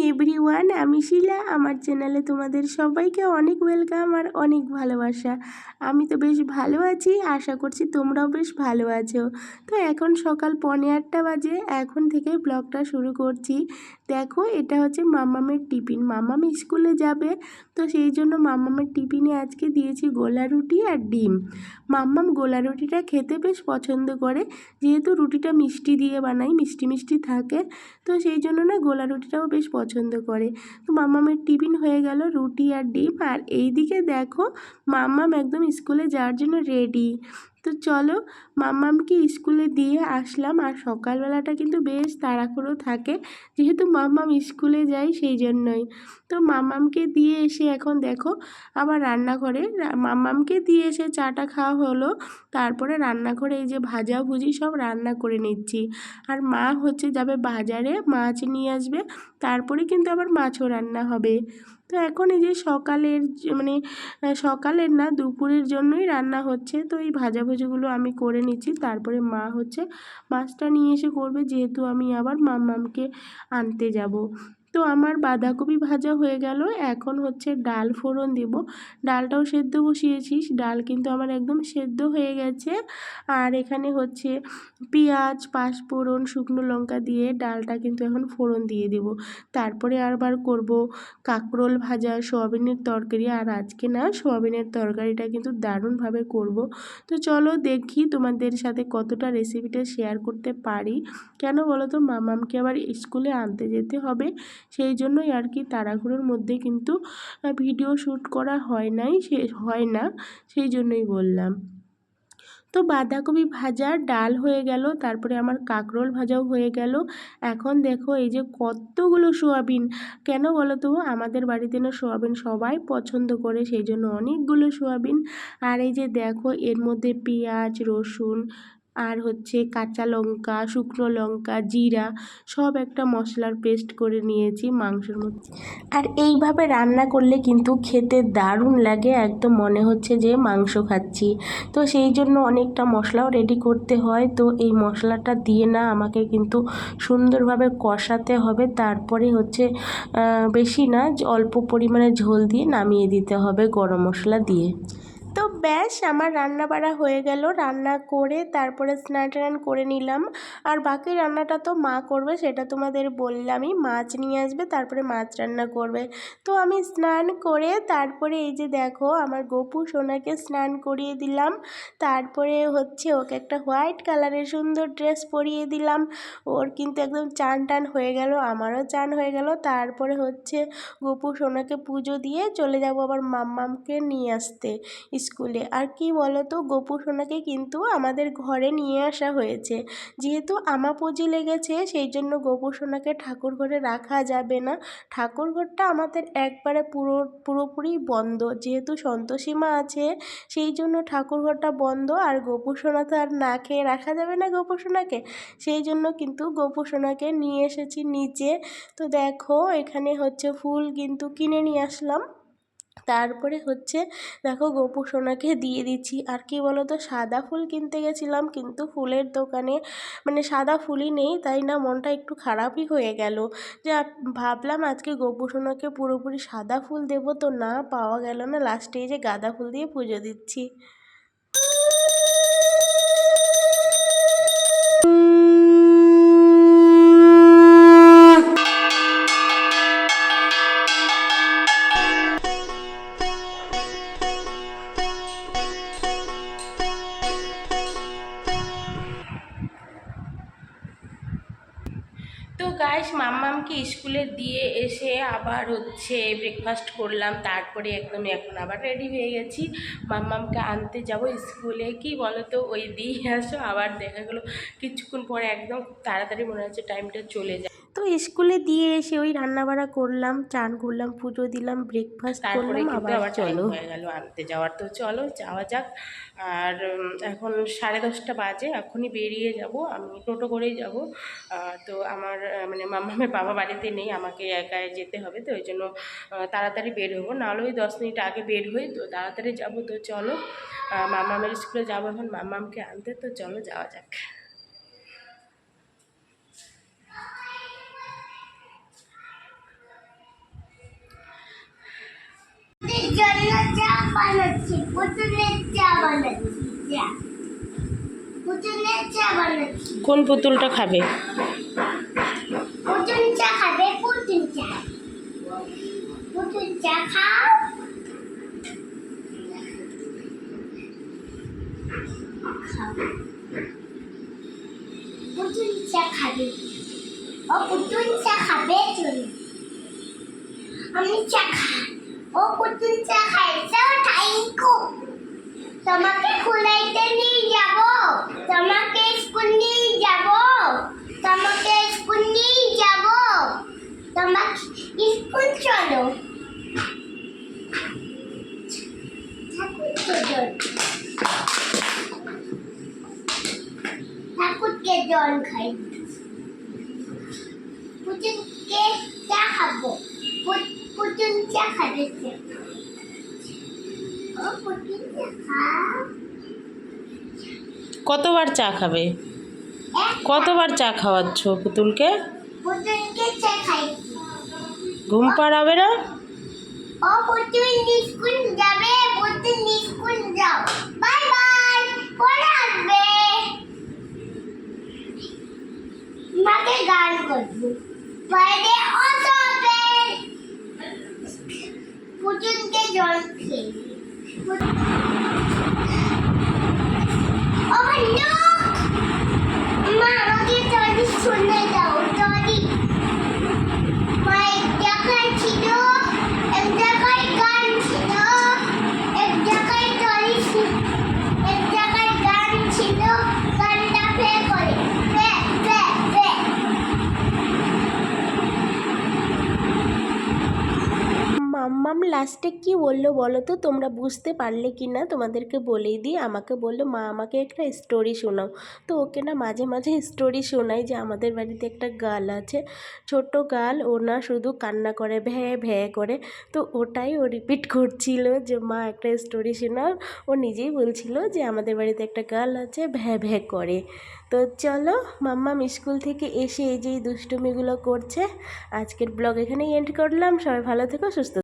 Everyone, আমি শিলা। আমার চ্যানেলে তোমাদের সবাইকে অনেক ওয়েলকাম আর অনেক ভালোবাসা। আমি তো বেশ ভালো আছি, আশা করছি তোমরাও বেশ ভালো আছো। তো এখন সকাল 8:45 বাজে, এখন থেকে ব্লগটা শুরু করছি। দেখো, এটা হচ্ছে মাম্মামের টিফিন। মাম্মাম স্কুলে যাবে, তো সেই জন্য মাম্মামের টিফিনে আজকে দিয়েছি গোলা রুটি আর ডিম। মাম্মাম গোলা রুটিটা খেতে বেশ পছন্দ করে, যেহেতু রুটিটা মিষ্টি দিয়ে বানাই, মিষ্টি মিষ্টি থাকে, তো সেই জন্য না গোলা রুটিটাও বেশ পছন্দ করে। তো মাম্মামের টিফিন হয়ে গেল, রুটি আর ডিম। আর এইদিকে দেখো, মাম্মাম একদম স্কুলে যাওয়ার জন্য রেডি। তো চলো, মাম্মামকে স্কুলে দিয়ে আসলাম। আর সকালবেলাটা কিন্তু বেশ তাড়াহুড়ো থাকে, যেহেতু মাম্মাম স্কুলে যায় সেই জন্যই। তো মাম্মামকে দিয়ে এসে এখন দেখো আবার রান্নাঘরে, মাম্মামকে দিয়ে এসে চাটা খাওয়া হলো, তারপরে রান্নাঘরে এই যে ভাজা ভুজি সব রান্না করে নিচ্ছি। আর মা হচ্ছে যাবে বাজারে, মাছ নিয়ে আসবে, তারপরে কিন্তু আবার মাছও রান্না হবে। তো এখন এই যে সকালের না, দুপুরের জন্যই রান্না হচ্ছে। তো এই ভাজাভুজিগুলো আমি করে নিচ্ছি, তারপরে মা হচ্ছে মাছটা নিয়ে এসে করবে, যেহেতু আমি আবার মাম্মামকে আনতে যাব। তো আমার বাঁধাকপি ভাজা হয়ে গেল, এখন হচ্ছে ডাল ফোড়ন দেব। ডালটাও সেদ্ধ বসিয়েছিস, ডাল কিন্তু আমার একদম সেদ্ধ হয়ে গেছে। আর এখানে হচ্ছে পেঁয়াজ, পাঁচফোড়ন, শুকনো লঙ্কা দিয়ে ডালটা কিন্তু এখন ফোড়ন দিয়ে দেব। তারপরে আবার করব কাঁকরোল ভাজা, সোয়াবিনের তরকারি। আর আজকে না, সোয়াবিনের তরকারিটা কিন্তু দারুণভাবে করব। তো চলো দেখি তোমাদের সাথে কতটা রেসিপিটা শেয়ার করতে পারি। কেন বলো তো, মামামকে আবার স্কুলে আনতে যেতে হবে, সেই জন্যই আর কি তাড়াহুড়োর মধ্যে কিন্তু ভিডিও শ্যুট করা হয় না, সেই জন্যই বললাম। তো বাঁধাকপি ভাজা, ডাল হয়ে গেল, তারপরে আমার কাঁকরোল ভাজাও হয়ে গেল। এখন দেখো এই যে কতগুলো সোয়াবিন, কেন বলো তো, আমাদের বাড়িতে না সোয়াবিন সবাই পছন্দ করে, সেই জন্য অনেকগুলো সোয়াবিন। আর এই যে দেখো, এর মধ্যে পেঁয়াজ, রসুন আর হচ্ছে কাঁচা লঙ্কা, শুকনো লঙ্কা, জিরা সব একটা মশলার পেস্ট করে নিয়েছি মাংসের মধ্যে। আর এইভাবে রান্না করলে কিন্তু খেতে দারুণ লাগে, একদম মনে হচ্ছে যে মাংস খাচ্ছি। তো সেই জন্য অনেকটা মশলাও রেডি করতে হয়। তো এই মশলাটা দিয়ে না আমাকে কিন্তু সুন্দরভাবে কষাতে হবে, তারপরে হচ্ছে বেশি না, অল্প পরিমাণে ঝোল দিয়ে নামিয়ে দিতে হবে গরম মশলা দিয়ে। তো ব্যাস, আমার রান্না বাড়া হয়ে গেল। রান্না করে তারপরে স্নান টান করে নিলাম। আর বাকি রান্নাটা তো মা করবে, সেটা তোমাদের বললামই। মাছ নিয়ে আসবে, তারপরে মাছ রান্না করবে। তো আমি স্নান করে তারপরে এই যে দেখো, আমার গপু সোনাকে স্নান করিয়ে দিলাম। তারপরে হচ্ছে ওকে একটা হোয়াইট কালারের সুন্দর ড্রেস পরিয়ে দিলাম। ওর কিন্তু একদম চান টান হয়ে গেল, আমারও চান হয়ে গেল। তারপরে হচ্ছে গপু সোনাকে পুজো দিয়ে চলে যাব আবার মাম্মামকে নিয়ে আসতে স্কুলে। আর কি বলো তো, গপু সোনাকে কিন্তু আমাদের ঘরে নিয়ে আসা হয়েছে, যেহেতু আমাপুজি লেগেছে, সেই জন্য গপু সোনাকে ঠাকুর ঘরে রাখা যাবে না। ঠাকুর ঘরটা আমাদের একবারে পুরোপুরি বন্ধ, যেহেতু সন্তোষীমা আছে, সেই জন্য ঠাকুর ঘরটা বন্ধ। আর গপু সোনা তো আর না খেয়ে রাখা যাবে না গপু সোনাকে, সেই জন্য কিন্তু গপু সোনাকে নিয়ে এসেছি নিচে। তো দেখো, এখানে হচ্ছে ফুল কিন্তু কিনে নিয়ে আসলাম, তারপরে হচ্ছে দেখো গপু সোনাকে দিয়ে দিচ্ছি। আর কি বলো তো, সাদা ফুল কিনতে গেছিলাম, কিন্তু ফুলের দোকানে সাদা ফুলই নেই, তাই না মনটা একটু খারাপই হয়ে গেল। যে ভাবলাম আজকে গপু সোনাকে পুরোপুরি সাদা ফুল দেবো, তো না, পাওয়া গেল না। লাস্টে এই যে গাঁদা ফুল দিয়ে পুজো দিচ্ছি। তো গাইস, মাম্মামকে স্কুলে দিয়ে এসে আবার হচ্ছে ব্রেকফাস্ট করলাম, তারপরে একদমই এখন আবার রেডি হয়ে গেছি, মাম্মামকে আনতে যাব স্কুলে। কি বলো তো, ওই দিয়ে আসো, আবার দেখা গেলো কিছুক্ষণ পরে একদম তাড়াতাড়ি মনে হচ্ছে টাইমটা চলে যায়। তো স্কুলে দিয়ে এসে ওই রান্নাবাড়া করলাম, চান করলাম, পুজো দিলাম, ব্রেকফাস্ট করলাম, আবার চলো হয়ে গেল আনতে যাওয়ার। তো চলো যাওয়া যাক। আর এখন 10:30 বাজে, এখনই বেরিয়ে যাব, আমি টোটো করেই যাব। তো আমার মাম্মামের বাবা বাড়িতে নেই, আমাকে একাই যেতে হবে, তো ওই জন্য তাড়াতাড়ি বের হবো, নাহলে ওই 10 মিনিট আগে বের হই, তো তাড়াতাড়ি যাব। তো চলো, মাম্মামের স্কুলে যাবো এখন মাম্মামকে আনতে, তো চলো যাওয়া যাক। বানাচ্ছি, পুতুলের চা বানাচ্ছি, চা। পুতুলের চা বানাচ্ছি। কোন পুতুলটা খাবে? পুতুল চা খাবে, পুতুল চা। পুতুল চা খাও। খাও। পুতুল চা খাবে। ও পুতুল চা খাবে চলো। আমি চা খাই। ও পুতুল চা খাইছো, থ্যাংক ইউ। তোমাকে খুলাইতে নিয়ে যাব। তোমাকে স্কুল নিয়ে যাব। তোমাকে স্কুল নিয়ে যাব। তোমাকে স্কুল চলো। ঠাকুরকে জল খাই। পুতুলকে চা খাবো। পুতুল চা খাবে। ও পুতুল চা খাও। কতবার চা খাবে? কতবার চা খাওয়াচ্ছ পুতুলকে? পুতুলকে চা খাই। ঘুম পাড়াবে না? ও পুতুল স্কুল যাবে। পুতুল স্কুল যাও। Bye bye. পরে আসবে। মাকে গান করবো। বাইরে অটো হবে। পুতুলকে জল খেয়ে। ও নো! মা আমাকে টনি শুনে দাও। টনি মা এক জায়গায় ছিল, এক জায়গায় গান ছিল, এক জায়গায় টনি ছিল, এক জায়গায় গান ছিল, গানটা প্লে করে প্লে প্লে প্লে। মাম্মাম লাস্টে কি বললো বলো তো? তোমরা বুঝতে পারলে কি না তোমাদেরকে বলেই দিই। আমাকে বললো মা আমাকে একটা স্টোরি শোনাও। তো ওকে না মাঝে মাঝে স্টোরি শোনাই যে আমাদের বাড়িতে একটা গাল আছে, ছোট গাল। ও না শুধু কান্না করে, ভ্যাঁ ভ্যাঁ করে। তো ওটাই ও রিপিট করছিল যে মা একটা স্টোরি শোনাও। ও নিজেই বলছিল যে আমাদের বাড়িতে একটা গাল আছে, ভ্যাঁ ভ্যাঁ করে। তো চলো, মাম্মাম স্কুল থেকে এসে এই যে এই দুষ্টুমিগুলো করছে। আজকের ব্লগ এখানেই এন্ড করলাম। সবাই ভালো থেকো, সুস্থ